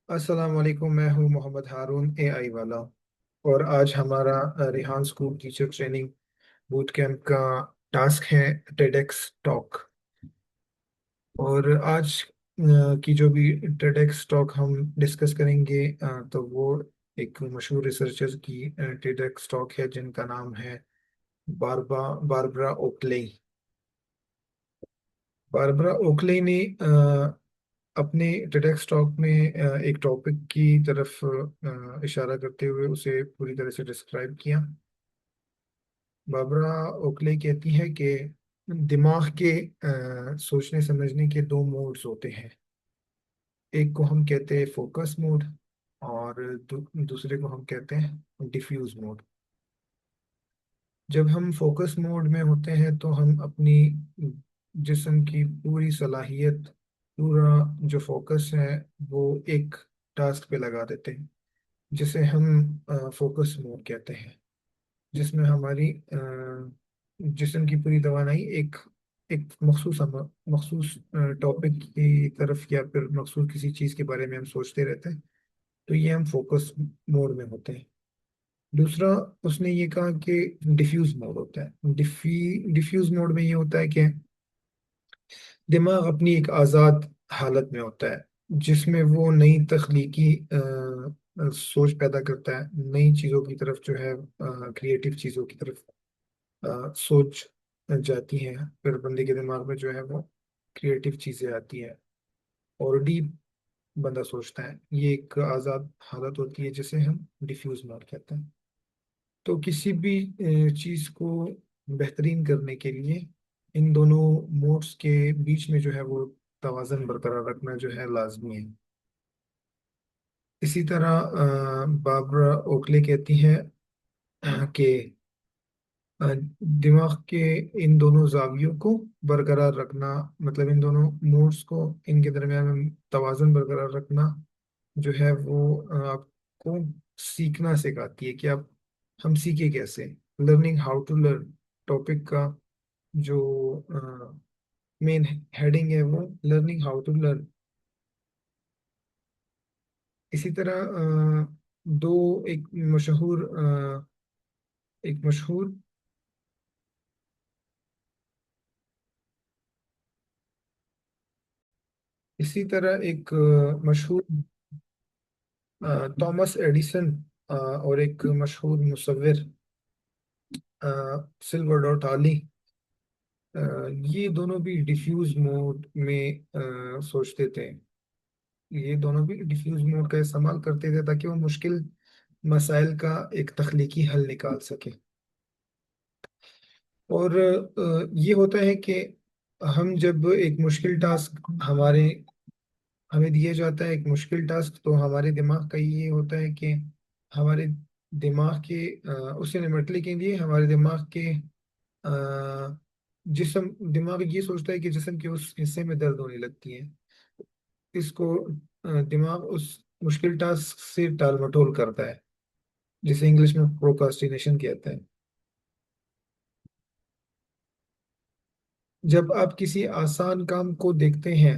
अस्सलाम वालेकुम। मैं हूँ मोहम्मद हारून, एआई वाला। और आज हमारा Rihan school teacher training boot camp का टास्क है टेडेक्स टॉक। और आज की जो भी टेडेक्स टॉक हम डिस्कस करेंगे, तो वो एक मशहूर रिसर्चर की टेडेक्स टॉक है जिनका नाम है बारबरा ओकले। बारबरा ओकले ने अपने टेडेक्स टॉक में एक टॉपिक की तरफ इशारा करते हुए उसे पूरी तरह से डिस्क्राइब किया। बाबरा ओकले कहती है कि दिमाग के सोचने समझने के दो मोड्स होते हैं। एक को हम कहते हैं फोकस मोड, और दूसरे को हम कहते हैं डिफ्यूज मोड। जब हम फोकस मोड में होते हैं तो हम अपनी जिस्म की पूरी सलाहियत, पूरा जो फोकस है वो एक टास्क पे लगा देते हैं, जिसे हम फोकस मोड कहते हैं। जिसमें हमारी जिस्म की पूरी तवानाई एक एक मखसूस टॉपिक की तरफ या फिर मखसूस किसी चीज़ के बारे में हम सोचते रहते हैं। तो ये हम फोकस मोड में होते हैं। दूसरा, उसने ये कहा कि डिफ्यूज मोड होता है। डिफ्यूज मोड में ये होता है कि दिमाग अपनी एक आज़ाद हालत में होता है, जिसमें वो नई तख्लीकी सोच पैदा करता है, नई चीज़ों की तरफ जो है, क्रिएटिव चीज़ों की तरफ सोच जाती है। फिर बंदे के दिमाग में जो है वो क्रिएटिव चीज़ें आती है और डीप बंदा सोचता है। ये एक आज़ाद हालत होती है जिसे हम डिफ्यूज मोड कहते हैं। तो किसी भी चीज़ को बेहतरीन करने के लिए इन दोनों मोड्स के बीच में जो है वो तवाज़न बरकरार रखना जो है लाजमी है। इसी तरह बाबरा ओकले कहती है कि दिमाग के इन दोनों जावियों को बरकरार रखना, मतलब इन दोनों मोड्स को, इनके दरमियान में तवाज़न बरकरार रखना जो है वो आपको सीखना सिखाती है कि आप हम सीखे कैसे। Learning how to learn topic का जो मेन हेडिंग है वो लर्निंग हाउ टू लर्न। इसी तरह दो एक मशहूर एक मशहूर इसी तरह एक मशहूर थॉमस एडिसन और एक मशहूर मुसव्विर सिल्वर डॉट आली, अ, ये दोनों भी डिफ्यूज मोड में सोचते थे। ये दोनों भी डिफ्यूज मोड का इस्तेमाल करते थे ताकि वो मुश्किल मसाइल का एक तख्लीकी हल निकाल सके। और ये होता है कि हम जब एक मुश्किल टास्क हमें दिया जाता है, एक मुश्किल टास्क, तो हमारे दिमाग का ये होता है कि हमारे दिमाग के उससे निपटने के लिए हमारे दिमाग के दिमाग ये सोचता है कि जिस्म के उस हिस्से में दर्द होने लगती है। इसको दिमाग उस मुश्किल टास्क से टाल मटोल करता है, जिसे इंग्लिश में प्रोक्रास्टिनेशन कहते हैं। जब आप किसी आसान काम को देखते हैं